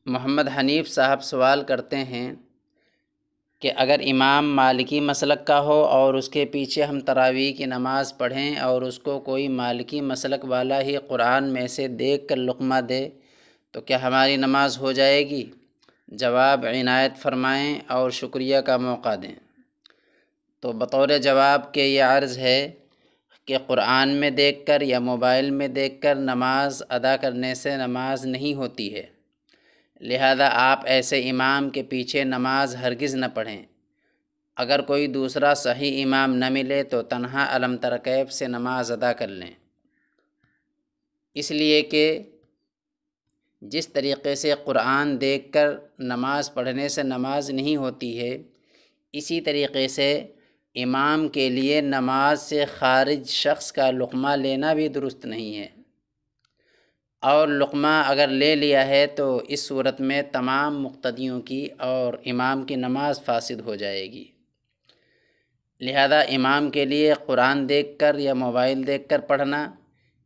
محمد حنیف صاحب سوال کرتے ہیں کہ اگر امام مالکی مسلک کا ہو اور اس کے پیچھے ہم تراویح کی نماز پڑھیں اور اس کو کوئی مالکی مسلک والا ہی قرآن میں سے دیکھ کر لقمہ دے تو کیا ہماری نماز ہو جائے گی؟ جواب عنایت فرمائیں اور شکریہ کا موقع دیں۔ تو بطور جواب کے یہ عرض ہے کہ قرآن میں دیکھ کر یا موبائل میں دیکھ کر نماز ادا کرنے سے نماز نہیں ہوتی ہے، لہذا آپ ایسے امام کے پیچھے نماز ہرگز نہ پڑھیں۔ اگر کوئی دوسرا صحیح امام نہ ملے تو تنہا الم تر کیف سے نماز ادا کر لیں، اس لیے کہ جس طریقے سے قرآن دیکھ کر نماز پڑھنے سے نماز نہیں ہوتی ہے، اسی طریقے سے امام کے لیے نماز سے خارج شخص کا لقمہ لینا بھی درست نہیں ہے، اور لقمہ اگر لے لیا ہے تو اس صورت میں تمام مقتدیوں کی اور امام کی نماز فاسد ہو جائے گی۔ لہذا امام کے لیے قرآن دیکھ کر یا موبائل دیکھ کر پڑھنا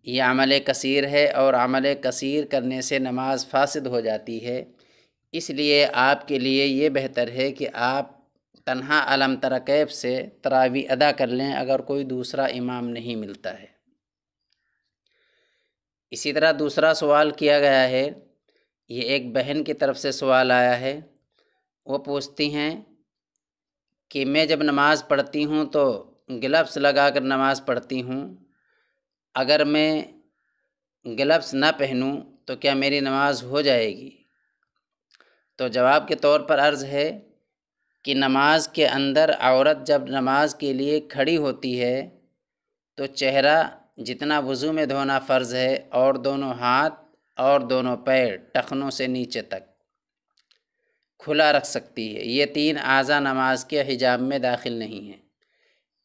یہ عمل کثیر ہے، اور عمل کثیر کرنے سے نماز فاسد ہو جاتی ہے۔ اس لیے آپ کے لیے یہ بہتر ہے کہ آپ تنہا الم تر کیف سے تراویح ادا کر لیں اگر کوئی دوسرا امام نہیں ملتا ہے۔ اسی طرح دوسرا سوال کیا گیا ہے، یہ ایک بہن کی طرف سے سوال آیا ہے۔ وہ پوچھتی ہیں کہ میں جب نماز پڑھتی ہوں تو گلفس لگا کر نماز پڑھتی ہوں، اگر میں گلفس نہ پہنوں تو کیا میری نماز ہو جائے گی؟ تو جواب کے طور پر عرض ہے کہ نماز کے اندر عورت جب نماز کے لیے کھڑی ہوتی ہے تو چہرہ جتنا وضو میں دھونا فرض ہے، اور دونوں ہاتھ اور دونوں پیر ٹخنوں سے نیچے تک کھلا رکھ سکتی ہے۔ یہ تین اعضاء نماز کے حجاب میں داخل نہیں ہیں،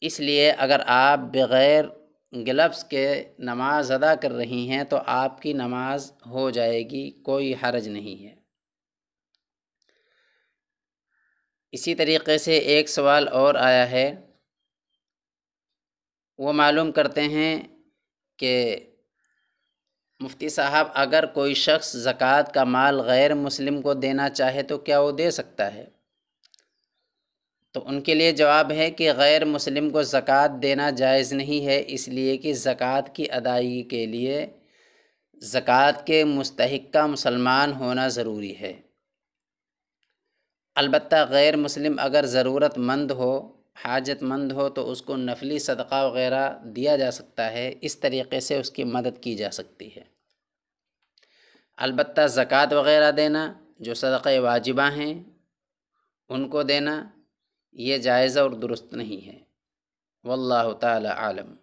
اس لیے اگر آپ بغیر گلفس کے نماز ادا کر رہی ہیں تو آپ کی نماز ہو جائے گی، کوئی حرج نہیں ہے۔ اسی طریقے سے ایک سوال اور آیا ہے، وہ معلوم کرتے ہیں کہ مفتی صاحب اگر کوئی شخص زکوٰۃ کا مال غیر مسلم کو دینا چاہے تو کیا وہ دے سکتا ہے؟ تو ان کے لیے جواب ہے کہ غیر مسلم کو زکوٰۃ دینا جائز نہیں ہے، اس لیے کہ زکوٰۃ کی ادائیگی کے لیے زکوٰۃ کے مستحق کا مسلمان ہونا ضروری ہے۔ البتہ غیر مسلم اگر ضرورت مند ہو، حاجت مند ہو تو اس کو نفلی صدقہ وغیرہ دیا جا سکتا ہے، اس طریقے سے اس کی مدد کی جا سکتی ہے۔ البتہ زکوٰۃ وغیرہ دینا، جو صدقہ واجبہ ہیں ان کو دینا، یہ جائز اور درست نہیں ہے۔ واللہ تعالی عالم۔